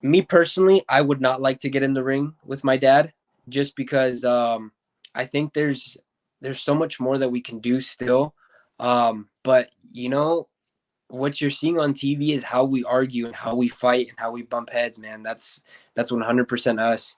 Me personally, I would not like to get in the ring with my dad just because I think there's so much more that we can do still. But what you're seeing on TV is how we argue and how we fight and how we bump heads, man. That's 100% us.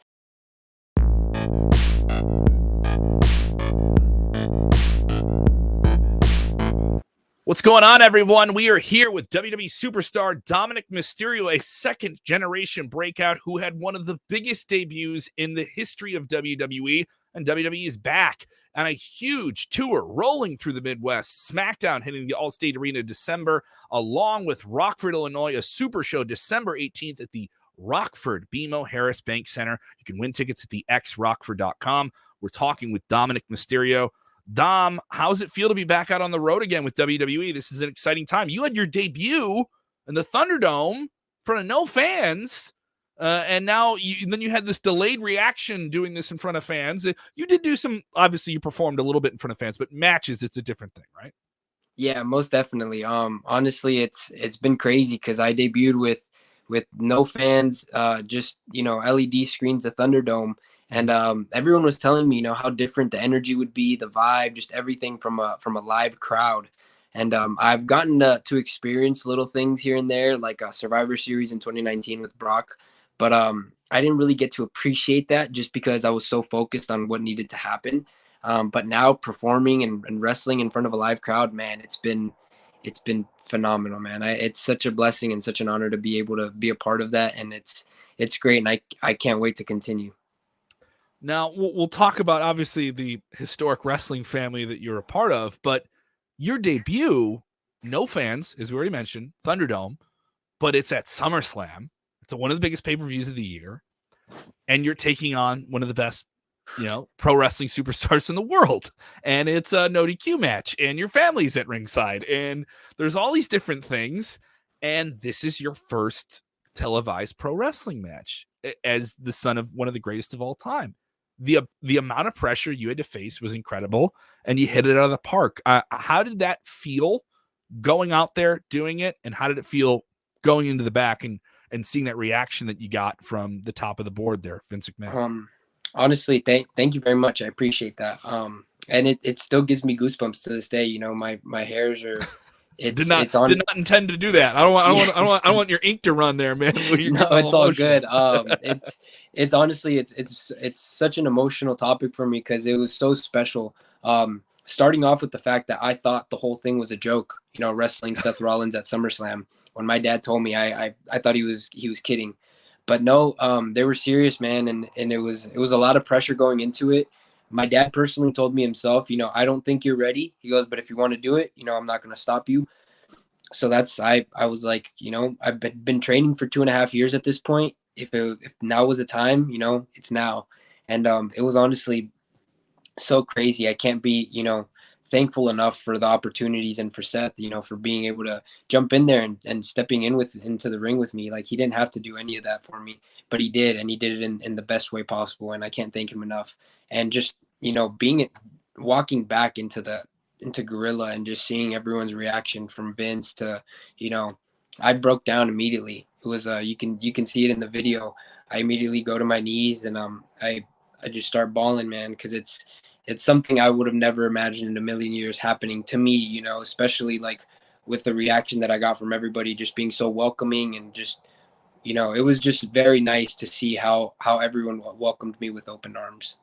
What's going on, everyone? We are here with WWE superstar Dominik Mysterio, a second-generation breakout who had one of the biggest debuts in the history of WWE, and WWE is back on a huge tour rolling through the Midwest. SmackDown hitting the Allstate Arena December, along with Rockford, Illinois, a super show December 18th at the Rockford BMO Harris Bank Center. You can win tickets at the xrockford.com. We're talking with Dominik Mysterio. Dom, how does it feel to be back out on the road again with WWE? This is an exciting time. You had your debut in the Thunderdome in front of no fans, and now you had this delayed reaction doing this in front of fans. You did do some, obviously you performed a little bit in front of fans, but matches, it's a different thing, right? Yeah, most definitely. Honestly, it's been crazy because I debuted with no fans, just LED screens, a Thunderdome, and everyone was telling me how different the energy would be, the vibe, just everything from a live crowd. And I've gotten to experience little things here and there, like a Survivor Series in 2019 with Brock, but I didn't really get to appreciate that just because I was so focused on what needed to happen. But now performing and wrestling in front of a live crowd, man, it's been phenomenal, man. It's such a blessing and such an honor to be able to be a part of that, and it's great, and I can't wait to continue. Now, we'll talk about, obviously, the historic wrestling family that you're a part of, but your debut, no fans, as we already mentioned, Thunderdome, but it's at SummerSlam. It's one of the biggest pay-per-views of the year, and you're taking on one of the best, pro wrestling superstars in the world, and it's a no DQ match, and your family's at ringside, and there's all these different things, and this is your first televised pro wrestling match as the son of one of the greatest of all time. The amount of pressure you had to face was incredible, and you hit it out of the park. How did that feel going out there doing it, and how did it feel going into the back and seeing that reaction that you got from the top of the board there, Vince McMahon? Honestly, thank you very much. I appreciate that. And it still gives me goosebumps to this day. My hairs are. It's on. Did not intend to do that. I don't want your ink to run there, man. No, it's all good. It's honestly it's such an emotional topic for me because it was so special. Starting off with the fact that I thought the whole thing was a joke. Wrestling Seth Rollins at SummerSlam. When my dad told me, I thought he was kidding, but no, they were serious, man, and it was a lot of pressure going into it. My dad personally told me himself, I don't think you're ready. He goes, but if you want to do it, I'm not going to stop you. So I was like, I've been training for 2.5 years at this point. If now was the time, it's now. And it was honestly so crazy. I can't be, thankful enough for the opportunities and for Seth, for being able to jump in there and stepping into the ring with me. Like, he didn't have to do any of that for me, but he did. And he did it in the best way possible. And I can't thank him enough. And just, walking back into Gorilla and just seeing everyone's reaction from Vince to, I broke down immediately. It was, you can see it in the video. I immediately go to my knees and I just start bawling, man, because it's something I would have never imagined in a million years happening to me, especially like with the reaction that I got from everybody just being so welcoming and just, it was just very nice to see how everyone welcomed me with open arms.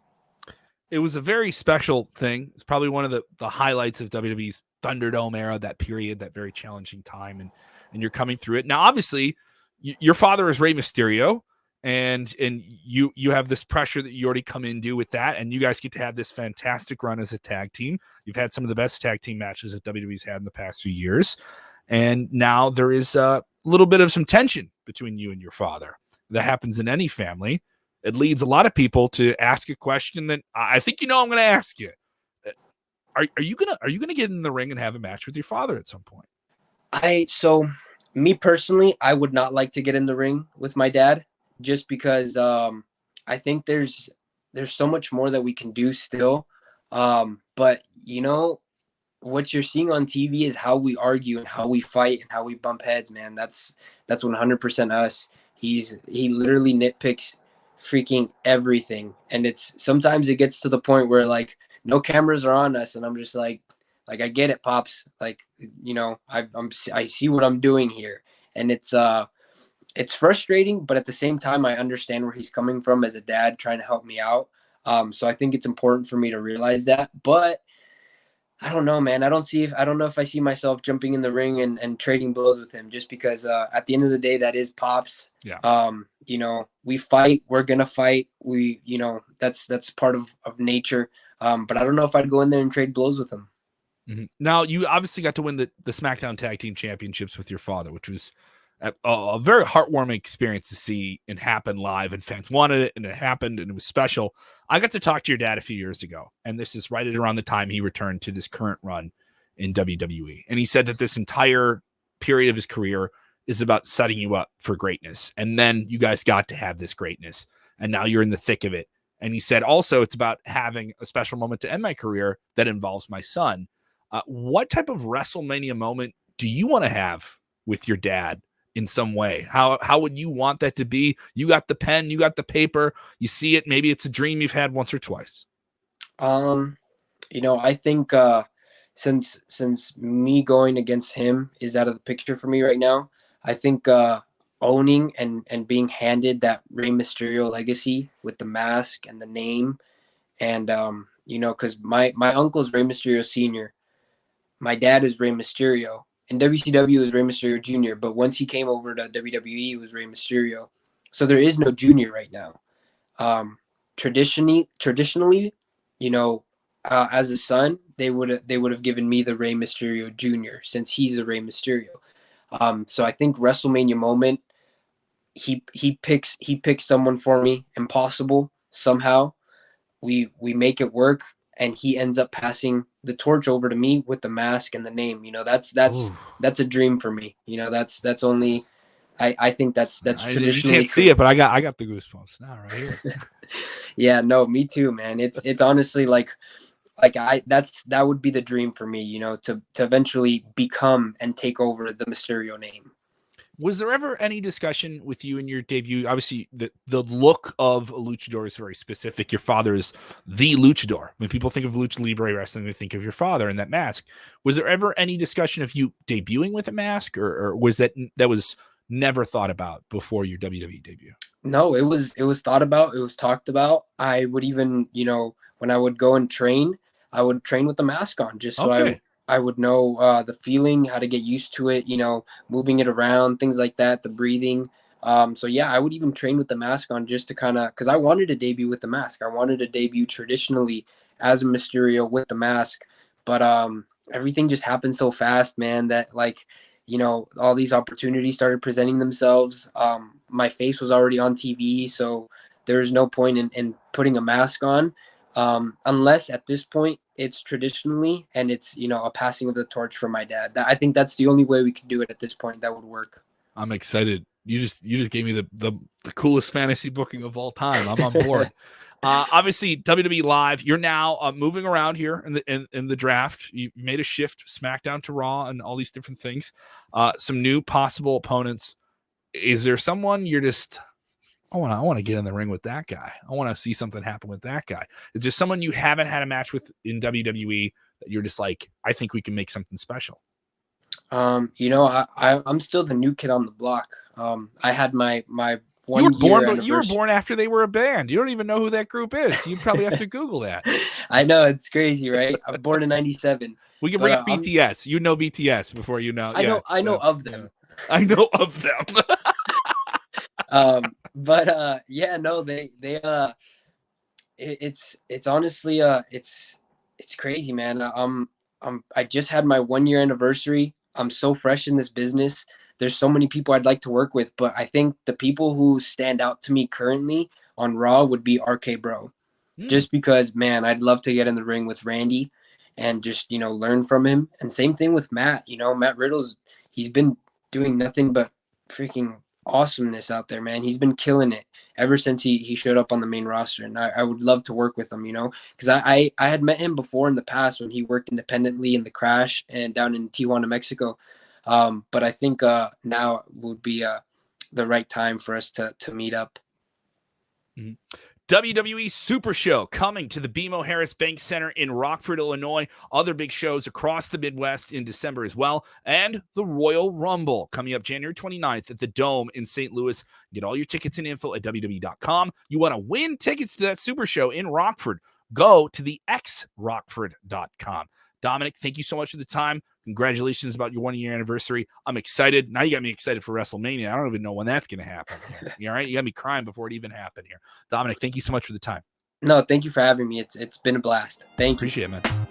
It was a very special thing. It's probably one of the highlights of WWE's Thunderdome era, that period, that very challenging time, and you're coming through it. Now, obviously, your father is Rey Mysterio, and you have this pressure that you already come into with that, and you guys get to have this fantastic run as a tag team. You've had some of the best tag team matches that WWE's had in the past few years, and now there is a little bit of some tension between you and your father. That happens in any family. It leads a lot of people to ask a question that I think I'm going to ask you. Are you gonna get in the ring and have a match with your father at some point? So me personally, I would not like to get in the ring with my dad just because I think there's so much more that we can do still. But what you're seeing on TV is how we argue and how we fight and how we bump heads, man. That's 100% us. He literally nitpicks freaking everything, and it's sometimes it gets to the point where like no cameras are on us, and I'm just like I get it, pops. Like, you know, I see what I'm doing here, and it's frustrating, but at the same time, I understand where he's coming from as a dad trying to help me out. So I think it's important for me to realize that. But I don't know, man. I don't know if I see myself jumping in the ring and trading blows with him, just because at the end of the day, that is pops. Yeah. You know, we fight. We're gonna fight. You know, that's part of nature. But I don't know if I'd go in there and trade blows with him. Mm-hmm. Now, you obviously got to win the SmackDown Tag Team Championships with your father, which was a very heartwarming experience to see and happen live, and fans wanted it, and it happened, and it was special. I got to talk to your dad a few years ago, and this is right around the time he returned to this current run in WWE. And he said that this entire period of his career is about setting you up for greatness. And then you guys got to have this greatness, and now you're in the thick of it. And he said also it's about having a special moment to end my career that involves my son. What type of WrestleMania moment do you want to have with your dad in some way? How would you want that to be? You got the pen, you got the paper, you see it. Maybe it's a dream you've had once or twice. You know, I think since me going against him is out of the picture for me right now, I think owning and being handed that Rey Mysterio legacy with the mask and the name, and you know, because my uncle's Rey Mysterio Sr., my dad is Rey Mysterio. In WCW, it was Rey Mysterio Jr., but once he came over to WWE, it was Rey Mysterio. So there is no junior right now. Traditionally, you know, as a son, they would have given me the Rey Mysterio Jr., since he's a Rey Mysterio. So I think WrestleMania moment, he picks someone for me, impossible somehow. We make it work, and he ends up passing the torch over to me with the mask and the name. You know, that's a dream for me. You know, that's only I think that's traditionally. You can't see it, but I got the goosebumps now right here. Yeah, no, me too, man. It's honestly like that would be the dream for me, you know, to eventually become and take over the Mysterio name. Was there ever any discussion with you in your debut? Obviously, the look of a luchador is very specific. Your father is the luchador. When people think of Lucha Libre wrestling, they think of your father and that mask. Was there ever any discussion of you debuting with a mask, or was that was never thought about before your WWE debut? No, it was thought about. It was talked about. I would even, you know, when I would go and train, I would train with the mask on, just so I would know the feeling, how to get used to it, you know, moving it around, things like that, the breathing. So yeah, I would even train with the mask on, just to kind of, because I wanted to debut with the mask. I wanted to debut traditionally as a Mysterio with the mask, but everything just happened so fast, man, that like, you know, all these opportunities started presenting themselves. My face was already on TV, so there's no point in putting a mask on. Unless at this point it's traditionally, and it's, you know, a passing of the torch for my dad. I think that's the only way we could do it at this point that would work. I'm excited. You just gave me the coolest fantasy booking of all time. I'm on board. Obviously, WWE Live. You're now moving around here in the draft. You made a shift, SmackDown to Raw, and all these different things. Some new possible opponents. Is there someone you're just, I want to get in the ring with that guy. I want to see something happen with that guy. Is there someone you haven't had a match with in WWE that you're just like, I think we can make something special? You know, I'm still the new kid on the block. I had my 1 you were year born, but you were born after they were a band. You don't even know who that group is. You probably have to Google that. I know, it's crazy, right? I'm born in '97. We can bring up BTS. You know BTS before you know. I know of them. I know of them. But yeah, no, it's honestly it's crazy, man. I just had my 1 year anniversary. I'm so fresh in this business. There's so many people I'd like to work with, but I think the people who stand out to me currently on Raw would be RK Bro. Just because, man, I'd love to get in the ring with Randy and just, you know, learn from him. And same thing with Matt. You know, Matt Riddle's, he's been doing nothing but freaking awesomeness out there, man. He's been killing it ever since he showed up on the main roster. And I would love to work with him, you know, because I had met him before in the past when he worked independently in the Crash and down in Tijuana, Mexico. But I think now would be the right time for us to meet up. WWE Super Show coming to the BMO Harris Bank Center in Rockford, Illinois. Other big shows across the Midwest in December as well. And the Royal Rumble coming up January 29th at the Dome in St. Louis. Get all your tickets and info at WWE.com. You want to win tickets to that Super Show in Rockford? Go to the xrockford.com. Dominik, thank you so much for the time. Congratulations about your 1-year anniversary. I'm excited. Now you got me excited for WrestleMania. I don't even know when that's going to happen here. You all right? You got me crying before it even happened here. Dominik, thank you so much for the time. No, thank you for having me. It's been a blast. Thank you. Appreciate it, man.